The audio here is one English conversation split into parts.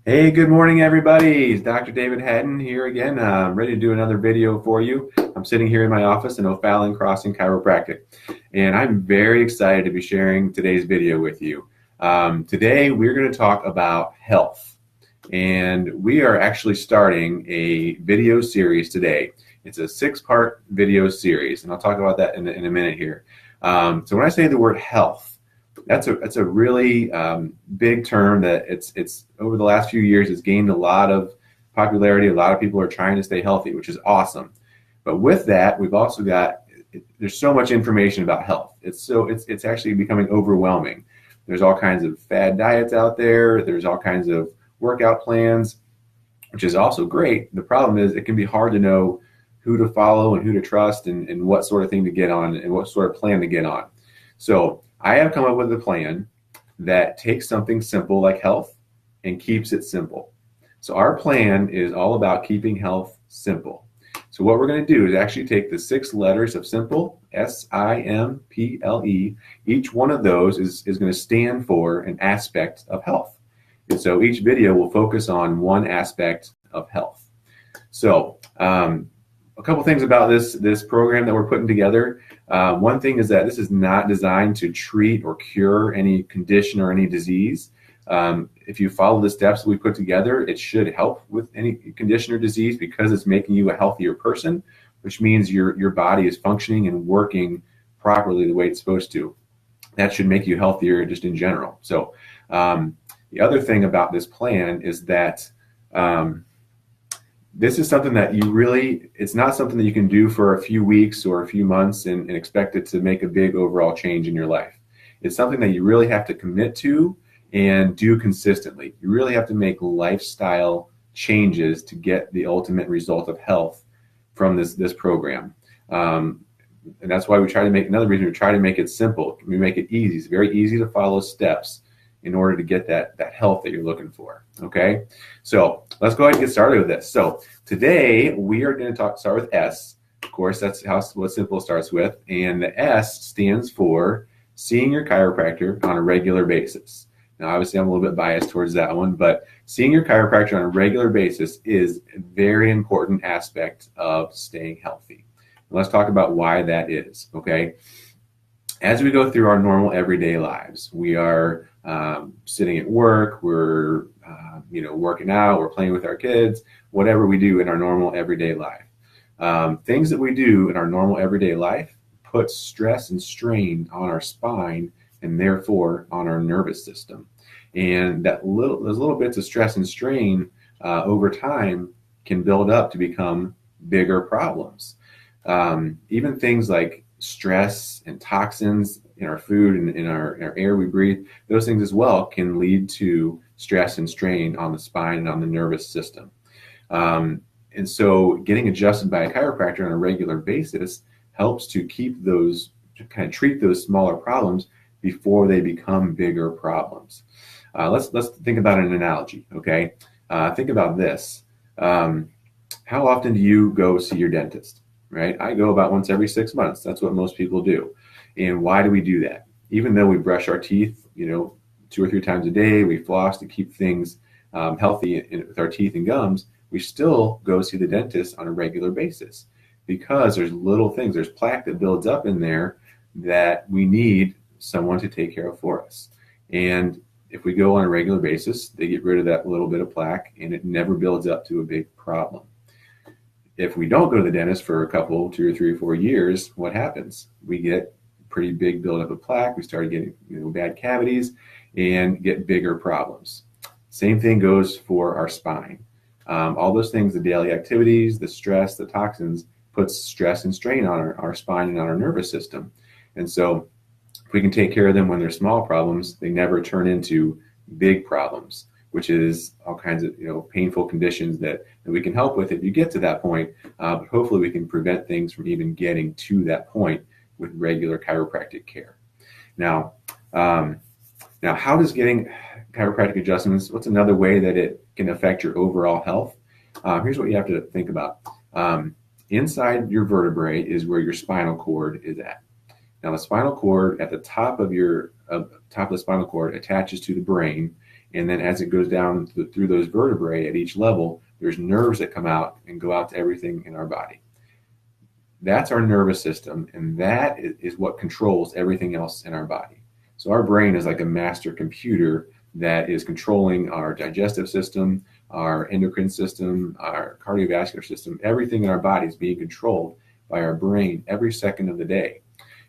Hey, good morning, everybody. It's Dr. David Haddon here again. I'm ready to do another video for you. I'm sitting here in my office in O'Fallon Crossing Chiropractic, and I'm very excited to be sharing today's video with you. Today, we're going to talk about health, and we are actually starting a video series today. It's a six-part video series, and I'll talk about that in a minute here. So when I say the word health, that's a really big term that it's over the last few years has gained a lot of popularity. A lot of people are trying to stay healthy, which is awesome. But with that, we've also got there's so much information about health. It's actually becoming overwhelming. There's all kinds of fad diets out there. There's all kinds of workout plans, which is also great. The problem is it can be hard to know who to follow and who to trust and what sort of thing to get on and what sort of plan to get on. So I have come up with a plan that takes something simple like health and keeps it simple. So our plan is all about keeping health simple. So what we're going to do is actually take the 6 letters of simple, SIMPLE. Each one of those is going to stand for an aspect of health. And so each video will focus on one aspect of health. So a couple things about this program that we're putting together. One thing is that this is not designed to treat or cure any condition or any disease. If you follow the steps that we put together, it should help with any condition or disease because it's making you a healthier person, which means your body is functioning and working properly the way it's supposed to. That should make you healthier just in general. So the other thing about this plan is that this is something that it's not something that you can do for a few weeks or a few months and expect it to make a big overall change in your life. It's something that you really have to commit to and do consistently. You really have to make lifestyle changes to get the ultimate result of health from this program. And that's why we try to make, another reason we try to make it simple. We make it easy. It's very easy to follow steps in order to get that health that you're looking for, okay? So let's go ahead and get started with this. So today we are going to start with S. Of course, that's what simple starts with. And the S stands for seeing your chiropractor on a regular basis. Now, obviously, I'm a little bit biased towards that one, but seeing your chiropractor on a regular basis is a very important aspect of staying healthy. And let's talk about why that is, okay? As we go through our normal everyday lives, we are sitting at work, we're working out, we're playing with our kids, whatever we do in our normal everyday life. Things that we do in our normal everyday life put stress and strain on our spine and therefore on our nervous system. And those little bits of stress and strain over time can build up to become bigger problems. Even things like stress and toxins in our food and in our air we breathe, those things as well can lead to stress and strain on the spine and on the nervous system. And so getting adjusted by a chiropractor on a regular basis helps to keep those, to kind of treat those smaller problems before they become bigger problems. Let's think about an analogy, okay? Think about this. How often do you go see your dentist? Right? I go about once every 6 months. That's what most people do. And why do we do that? Even though we brush our teeth, 2 or 3 times a day, we floss to keep things healthy with our teeth and gums, we still go see the dentist on a regular basis because there's little things, there's plaque that builds up in there that we need someone to take care of for us. And if we go on a regular basis, they get rid of that little bit of plaque and it never builds up to a big problem. If we don't go to the dentist for a couple, 2 or 3 or 4 years, what happens? We get pretty big buildup of plaque. We start getting bad cavities and get bigger problems. Same thing goes for our spine. All those things, the daily activities, the stress, the toxins, puts stress and strain on our spine and on our nervous system. And so if we can take care of them when they're small problems, they never turn into big problems, which is all kinds of painful conditions that we can help with if you get to that point. But hopefully we can prevent things from even getting to that point with regular chiropractic care. Now how does getting chiropractic adjustments, what's another way that it can affect your overall health? Here's what you have to think about. Inside your vertebrae is where your spinal cord is at. Now the spinal cord at the top of the spinal cord attaches to the brain, And then as it goes down through those vertebrae at each level, there's nerves that come out and go out to everything in our body. That's our nervous system, and that is what controls everything else in our body. So our brain is like a master computer that is controlling our digestive system, our endocrine system, our cardiovascular system. Everything in our body is being controlled by our brain every second of the day.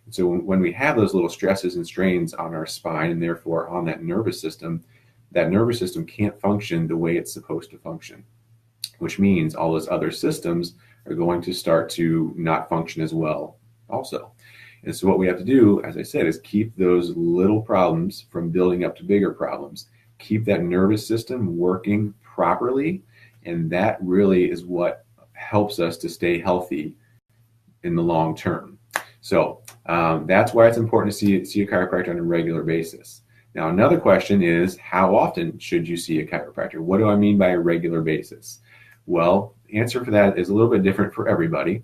And so when we have those little stresses and strains on our spine and therefore on that nervous system can't function the way it's supposed to function, which means all those other systems are going to start to not function as well also. And so what we have to do, as I said, is keep those little problems from building up to bigger problems. Keep that nervous system working properly, and that really is what helps us to stay healthy in the long term. So that's why it's important to see a chiropractor on a regular basis. Now, another question is, how often should you see a chiropractor? What do I mean by a regular basis? Well, the answer for that is a little bit different for everybody.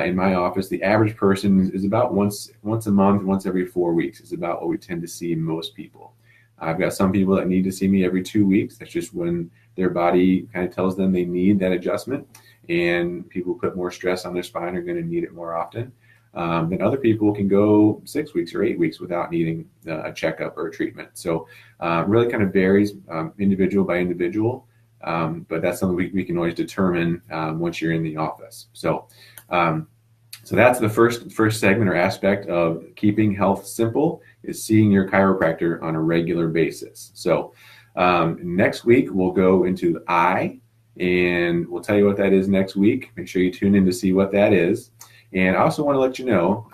In my office, the average person is about once a month, once every 4 weeks is about what we tend to see most people. I've got some people that need to see me every 2 weeks. That's just when their body kind of tells them they need that adjustment, and people who put more stress on their spine are going to need it more often. Then other people can go 6 weeks or 8 weeks without needing a checkup or a treatment. So really kind of varies individual by individual, but that's something we can always determine once you're in the office. So that's the first segment or aspect of keeping health simple, is seeing your chiropractor on a regular basis. So next week we'll go into the eye, and we'll tell you what that is next week. Make sure you tune in to see what that is. And I also want to let you know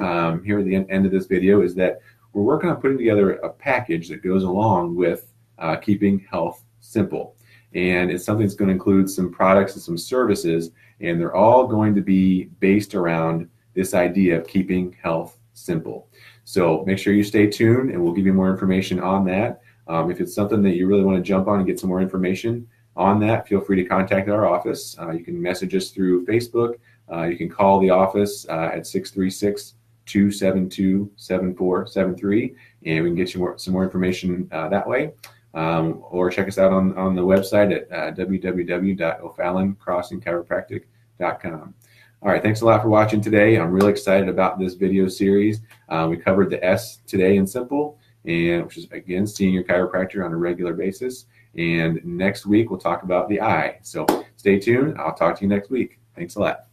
here at the end of this video is that we're working on putting together a package that goes along with keeping health simple. And it's something that's going to include some products and some services, and they're all going to be based around this idea of keeping health simple. So make sure you stay tuned, and we'll give you more information on that. If it's something that you really want to jump on and get some more information on that, feel free to contact our office. You can message us through Facebook. You can call the office at 636-272-7473, and we can get you some more information that way. Or check us out on the website at www.o'falloncrossingchiropractic.com. All right, thanks a lot for watching today. I'm really excited about this video series. We covered the S today in simple, and which is, again, seeing your chiropractor on a regular basis. And next week, we'll talk about the I. So stay tuned. I'll talk to you next week. Thanks a lot.